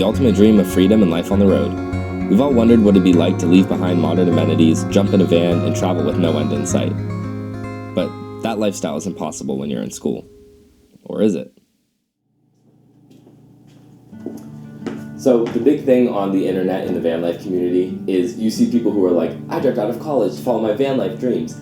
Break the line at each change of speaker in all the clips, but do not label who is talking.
the ultimate dream of freedom and life on the road. We've all wondered what it'd be like to leave behind modern amenities, jump in a van, and travel with no end in sight. But that lifestyle isn't possible when you're in school. Or is it? So the big thing on the internet in the van life community is you see people who are like, I dropped out of college to follow my van life dreams.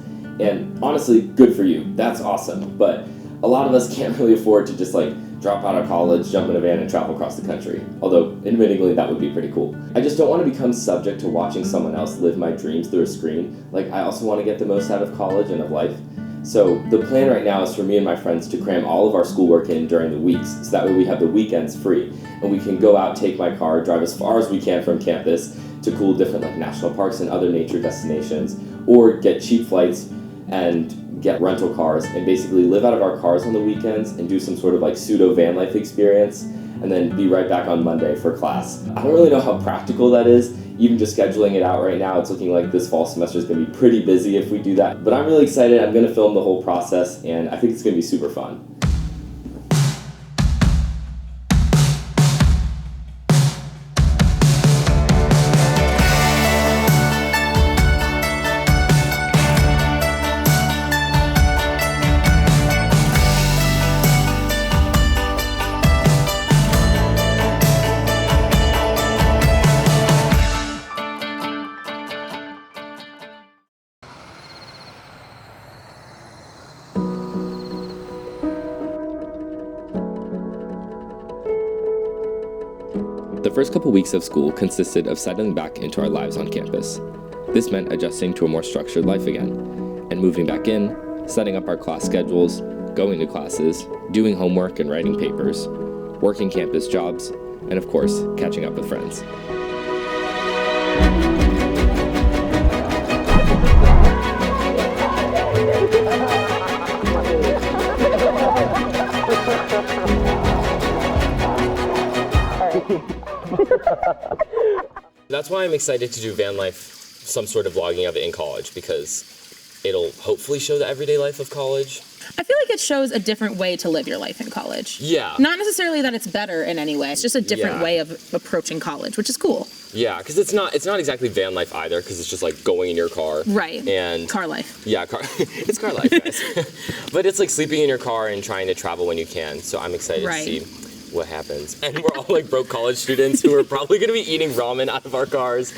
And honestly, good for you. That's awesome. But a lot of us can't really afford to just drop out of college, jump in a van, and travel across the country. Although, admittingly, that would be pretty cool. I just don't want to become subject to watching someone else live my dreams through a screen. I also want to get the most out of college and of life. So the plan right now is for me and my friends to cram all of our schoolwork in during the weeks, so that way we have the weekends free, and we can go out, take my car, drive as far as we can from campus to cool different national parks and other nature destinations, or get cheap flights and get rental cars and basically live out of our cars on the weekends and do some sort of pseudo van life experience, and then be right back on Monday for class. I don't really know how practical that is. Even just scheduling it out right now, it's looking like this fall semester is going to be pretty busy if we do that. But I'm really excited. I'm going to film the whole process, and I think it's going to be super fun. The first couple weeks of school consisted of settling back into our lives on campus. This meant adjusting to a more structured life again, and moving back in, setting up our class schedules, going to classes, doing homework and writing papers, working campus jobs, and of course, catching up with friends. That's why I'm excited to do van life, some sort of vlogging of it in college, because it'll hopefully show the everyday life of college.
I feel like it shows a different way to live your life in college.
Yeah.
Not necessarily that it's better in any way. It's just a different way of approaching college, which is cool.
Yeah, because it's not exactly van life either, because it's just going in your car.
Right.
And
car life.
Yeah, it's car life, guys. But it's sleeping in your car and trying to travel when you can. So I'm excited to see what happens. And we're all broke college students who are probably going to be eating ramen out of our cars.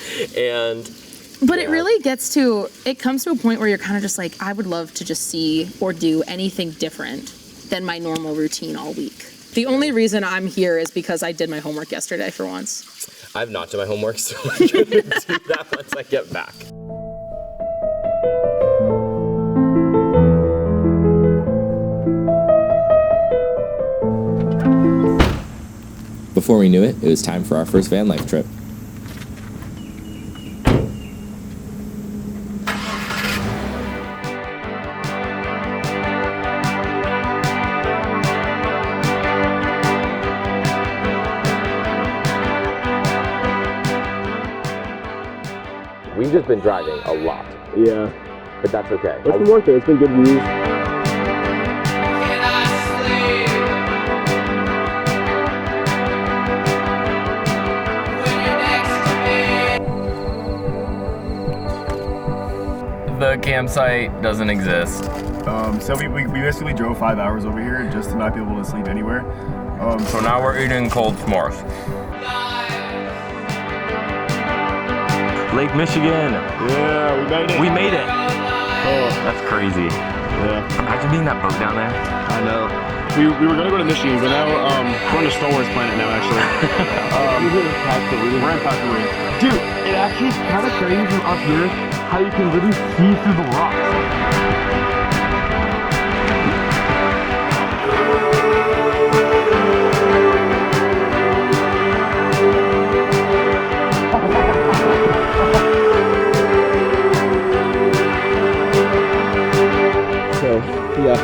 But
it really it comes to a point where you're kind of just I would love to just see or do anything different than my normal routine all week. The only reason I'm here is because I did my homework yesterday for once.
I've not done my homework, so I'm going to do that once I get back. Before we knew it, it was time for our first van life trip. We've just been driving a lot.
Yeah.
But that's okay.
It's been worth it. It's been good views.
The campsite doesn't exist.
So we basically drove 5 hours over here just to not be able to sleep anywhere.
So now we're eating cold s'mores. Lake Michigan.
Yeah, we made it.
We made it.
Oh,
That's crazy.
yeah.
Imagine being that boat down there.
I know. We were gonna go to Michigan, but now we're on the Star Wars planet now. Actually, we're in Tatooine.
Dude, it actually is kind of crazy from up here how you can literally see through the rocks.
So, yeah,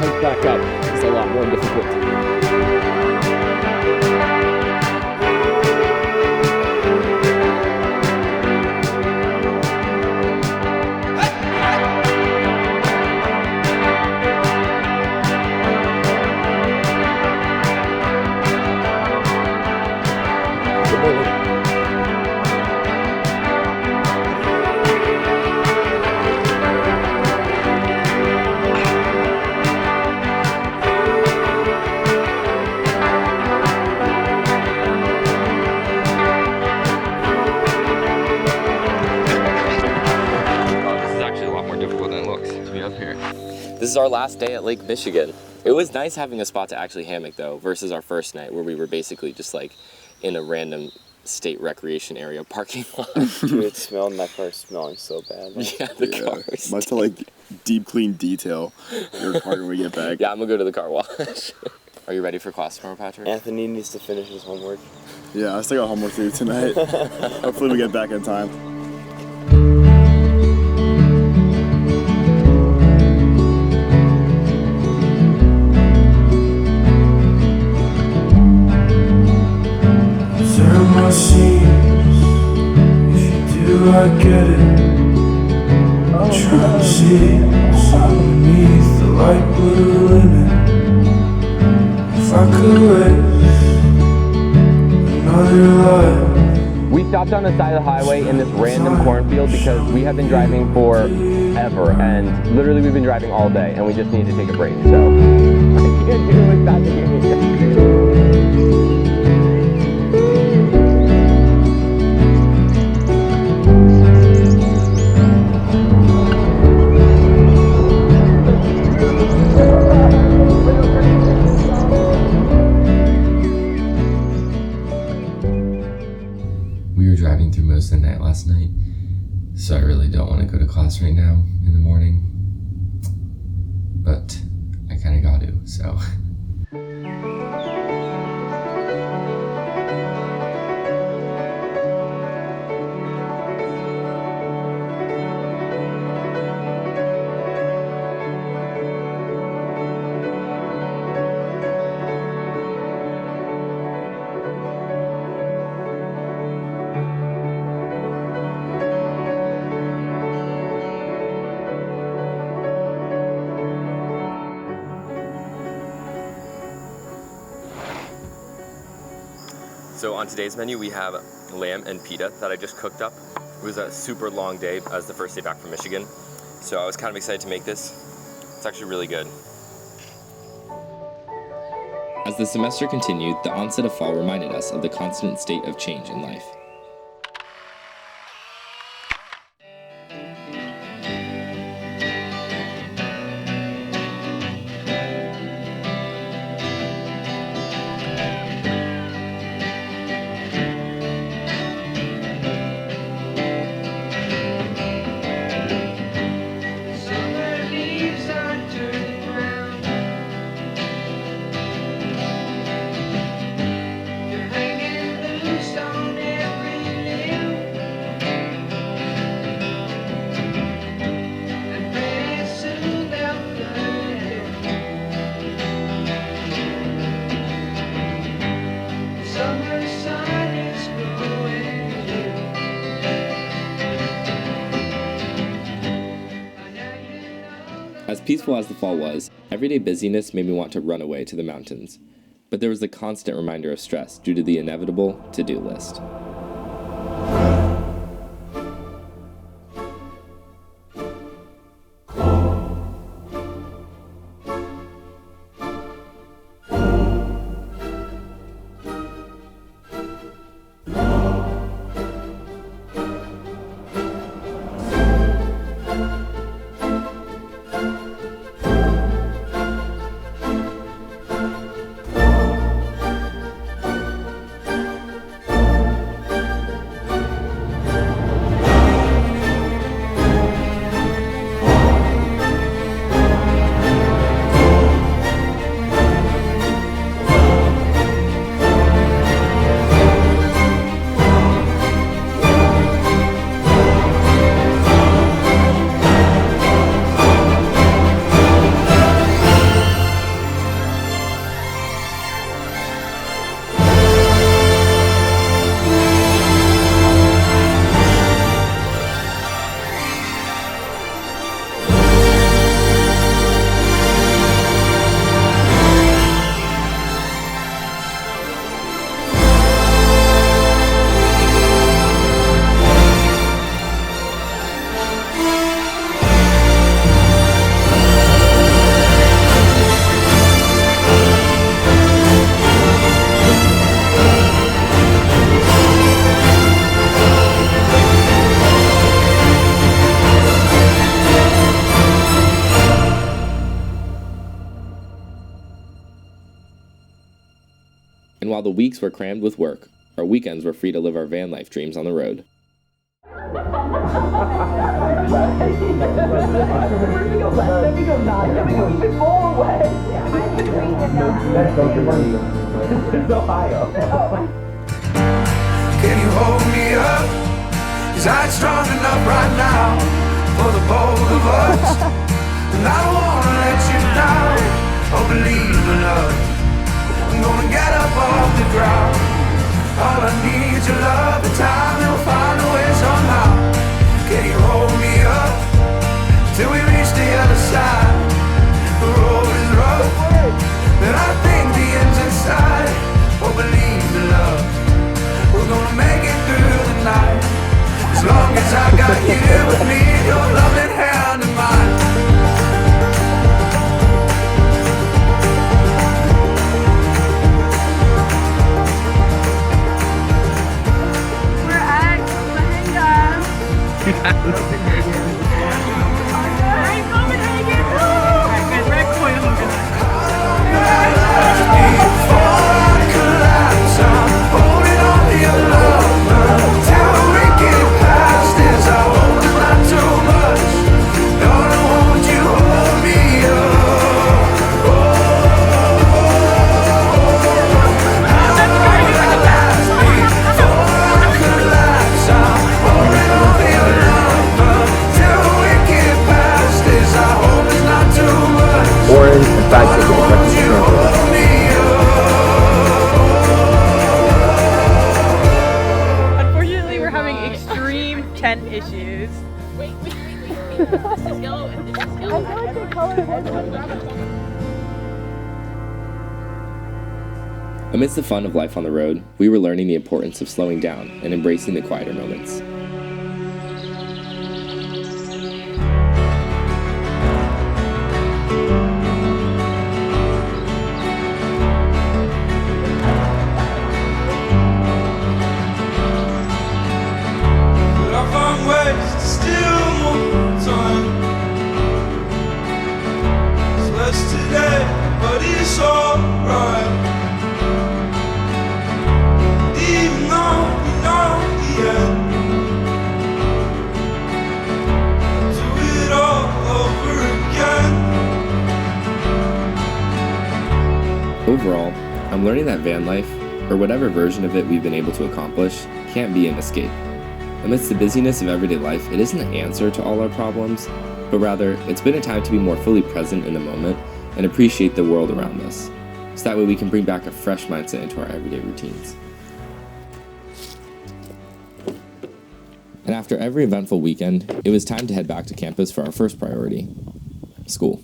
hike back up is a lot more difficult. This is our last day at Lake Michigan. It was nice having a spot to actually hammock though, versus our first night where we were basically just like in a random state recreation area parking lot.
Dude, it smelled, my car smelling so bad.
Yeah, the cars.
Must have like deep clean detail your car when we get back.
Yeah, I'm gonna go to the car wash. Are you ready for class tomorrow, Patrick?
Anthony needs to finish his homework.
Yeah, I still got homework to do tonight. Hopefully we get back in time.
Turn my seams. If you do, I get it. I'm trying to see what's underneath the light blue linen. If I could waste another life.
We stopped on the side of the highway in this random cornfield because we have been driving forever, and literally we've been driving all day, and we just need to take a break. So I can't do it without the game.
We were driving through most of the night last night, so I really don't want to go to class right now in the morning. But I kind of got to, so.
So on today's menu we have lamb and pita that I just cooked up. It was a super long day as the first day back from Michigan. So I was kind of excited to make this. It's actually really good. As the semester continued, the onset of fall reminded us of the constant state of change in life.
Summer leaves are turning round. You're hanging loose on every limb. And pretty soon they'll find the summer sun is growing dim.
As peaceful as the fall was, everyday busyness made me want to run away to the mountains. But there was the constant reminder of stress due to the inevitable to-do list. And while the weeks were crammed with work, our weekends were free to live our van life dreams on the road.
Can you hold me up? 'Cause I ain't strong enough right now for the both of us. And I don't wanna let you down or believe in love. I'm gonna get up off the ground. All I need is your love and time, and we'll find a way somehow. Can you hold me up till we reach the other side? The road is rough, and I think the end's inside. Oh, believe in love, we're gonna make it through the night. As long as I got you with me, your loving hand in mine.
We're at Copenhagen.
Orange and fried chicken is breakfast sandwich.
Unfortunately, we're having extreme tent issues. Wait. This is yellow and this is yellow. I feel like the color
Amidst the fun of life on the road, we were learning the importance of slowing down and embracing the quieter moments.
But I find ways to steal more time. It's less today, but it's alright. Even though we know the end, I'll do it all over again.
Overall, I'm learning that van life, or whatever version of it we've been able to accomplish, can't be an escape. Amidst the busyness of everyday life, it isn't the answer to all our problems, but rather, it's been a time to be more fully present in the moment and appreciate the world around us. So that way we can bring back a fresh mindset into our everyday routines. And after every eventful weekend, it was time to head back to campus for our first priority, school.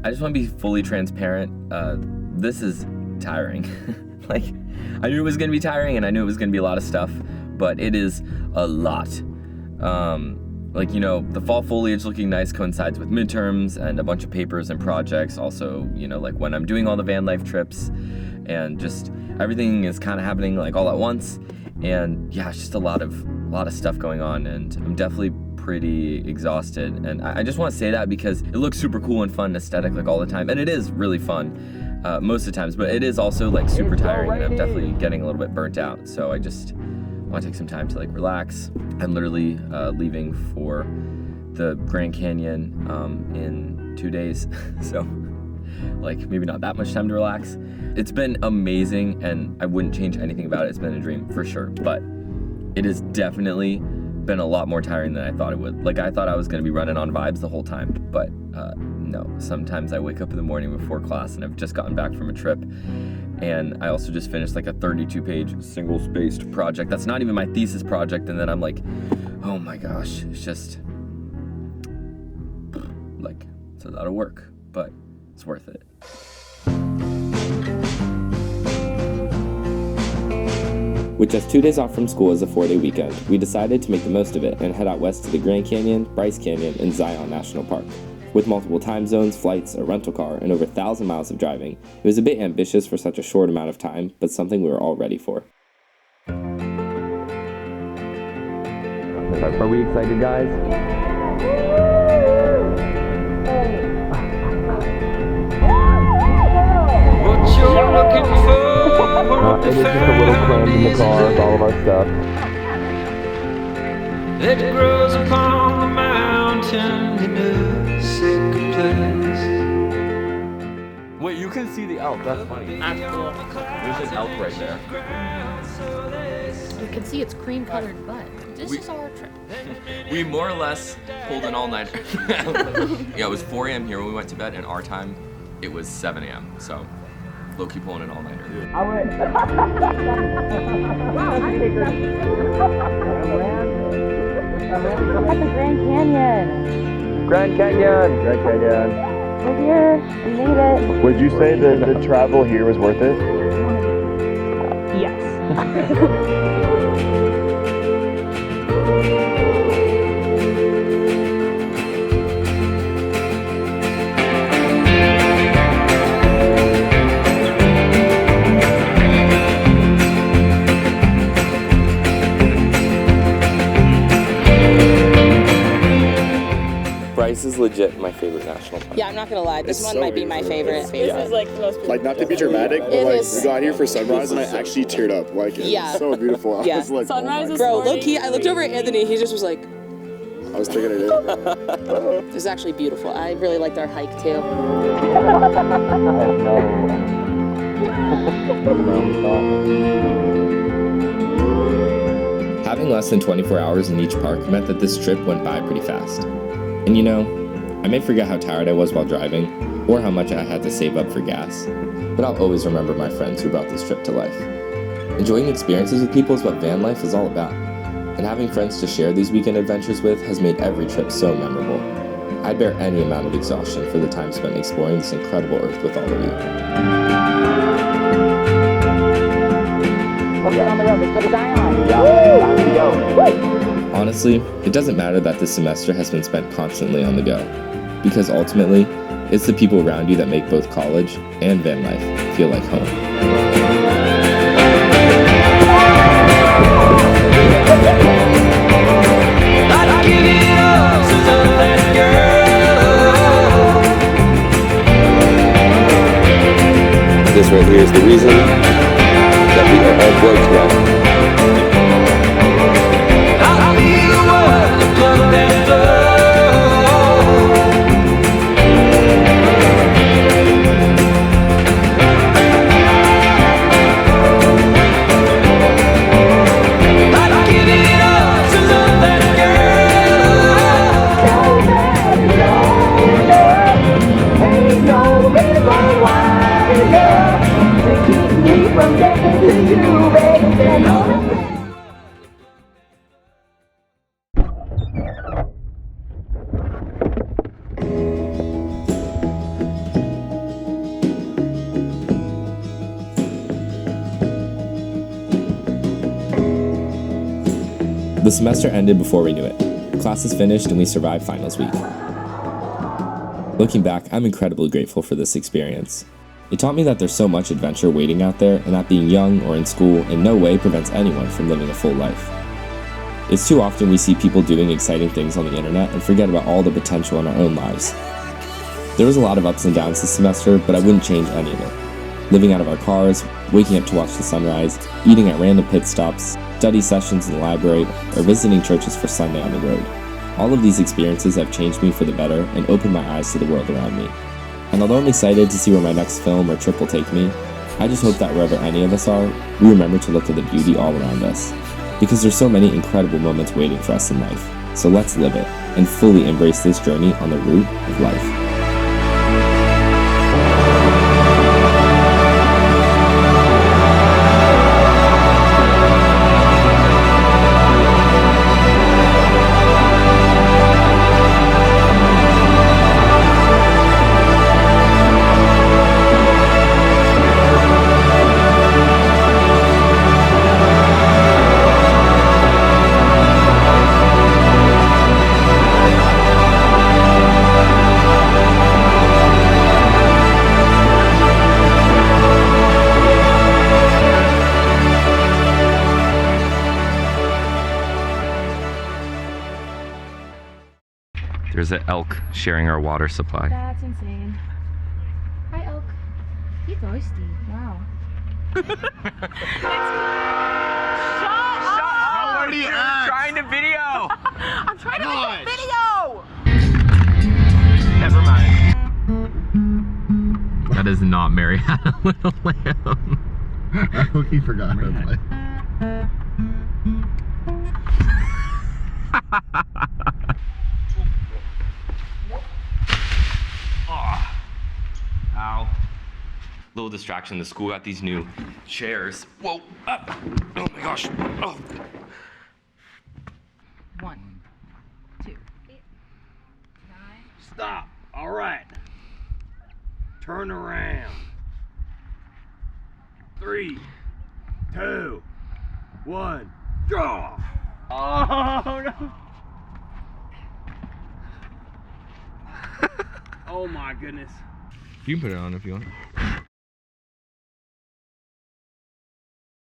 I just want to be fully transparent. This is tiring. Like, I knew it was going to be tiring and I knew it was going to be a lot of stuff, but it is a lot. Like, you know, the fall foliage looking nice coincides with midterms and a bunch of papers and projects. Also, you know, like when I'm doing all the van life trips and just everything is kind of happening like all at once. And yeah, it's just a lot of stuff going on, and I'm definitely pretty exhausted. And I just want to say that because it looks super cool and fun and aesthetic like all the time, and it is really fun most of the times, but it is also like super tiring, and I'm definitely getting a little bit burnt out. So I just want to take some time to like relax. I'm literally leaving for the Grand Canyon in 2 days, so like maybe not that much time to relax. It's been amazing, and I wouldn't change anything about it. It's been a dream for sure, but it is definitely
been a lot more tiring than I thought it would. Like, I thought I was going to be running on vibes the whole time, but no. Sometimes I wake up in the morning before class and I've just gotten back from a trip, and I also just finished like a 32-page single-spaced project. That's not even my thesis project, and then I'm like, oh my gosh, it's just like, it's a lot of work, but it's worth it.
With just 2 days off from school as a 4-day weekend, we decided to make the most of it and head out west to the Grand Canyon, Bryce Canyon, and Zion National Park. With multiple time zones, flights, a rental car, and over 1,000 miles of driving, it was a bit ambitious for such a short amount of time, but something we were all ready for.
Are we excited, guys?
What you're looking for.
It is just a little crammed in the car with all of our stuff.
It grows upon the mountain in a sacred place.
Wait, you can see the elk. That's funny.
That's cool.
There's an elk right there.
You can see its cream-colored butt. This is our trip.
We more or less pulled an all-nighter. Yeah, it was 4 a.m. here when we went to bed, and our time, it was 7 a.m. So, low-key pulling an all-nighter.
At the Grand Canyon.
Grand Canyon! Grand Canyon.
We're here. We made it.
Would you say that the travel here was worth it?
Yes.
Bryce is legit my favorite national park.
Yeah, I'm not gonna lie. This
It's
one
so
might be my favorite.
This is like the most.
Like, not to be dramatic, but
It
like,
is-
we got here for sunrise and I actually teared up. Like, it
Yeah.
was so beautiful. I
Yeah.
was like,
Sunrise
oh
is-
my
Bro, low key, I looked over at Anthony. He just was like,
God. I was taking it in.
"This is actually beautiful." I really liked our hike too.
Having less than 24 hours in each park meant that this trip went by pretty fast. And you know, I may forget how tired I was while driving, or how much I had to save up for gas, but I'll always remember my friends who brought this trip to life. Enjoying experiences with people is what van life is all about, and having friends to share these weekend adventures with has made every trip so memorable. I'd bear any amount of exhaustion for the time spent exploring this incredible earth with all of you.
Let's get on the road. Let's go to Zion.
Honestly, it doesn't matter that this semester has been spent constantly on the go, because ultimately, it's the people around you that make both college and van life feel like home.
I'd give it up to that girl.
This right here is the reason that we are all broke now.
I'll be the one to plug that door. I'd give it up to love that
The semester ended before we knew it. Classes finished and we survived finals week. Looking back, I'm incredibly grateful for this experience. It taught me that there's so much adventure waiting out there, and that being young or in school in no way prevents anyone from living a full life. It's too often we see people doing exciting things on the internet and forget about all the potential in our own lives. There was a lot of ups and downs this semester, but I wouldn't change any of it. Living out of our cars, waking up to watch the sunrise, eating at random pit stops, study sessions in the library, or visiting churches for Sunday on the road. All of these experiences have changed me for the better and opened my eyes to the world around me. And although I'm excited to see where my next film or trip will take me, I just hope that wherever any of us are, we remember to look at the beauty all around us. because there's so many incredible moments waiting for us in life. So let's live it and fully embrace this journey on the route of life.
There's an elk sharing our water supply.
That's insane. Hi, elk. He's thirsty. Wow.
How are you trying to video?
I'm trying to make a video!
Never mind. That is not Mary Had a Little Lamb.
I hope he forgot how to play.
Ow. Little distraction. The school got these new chairs. Whoa. Up. Oh my gosh. Oh.
1, 2.
Stop. All right. Turn around. 3, 2, 1. Draw. Oh no. Oh my goodness.
You can put it on if you want.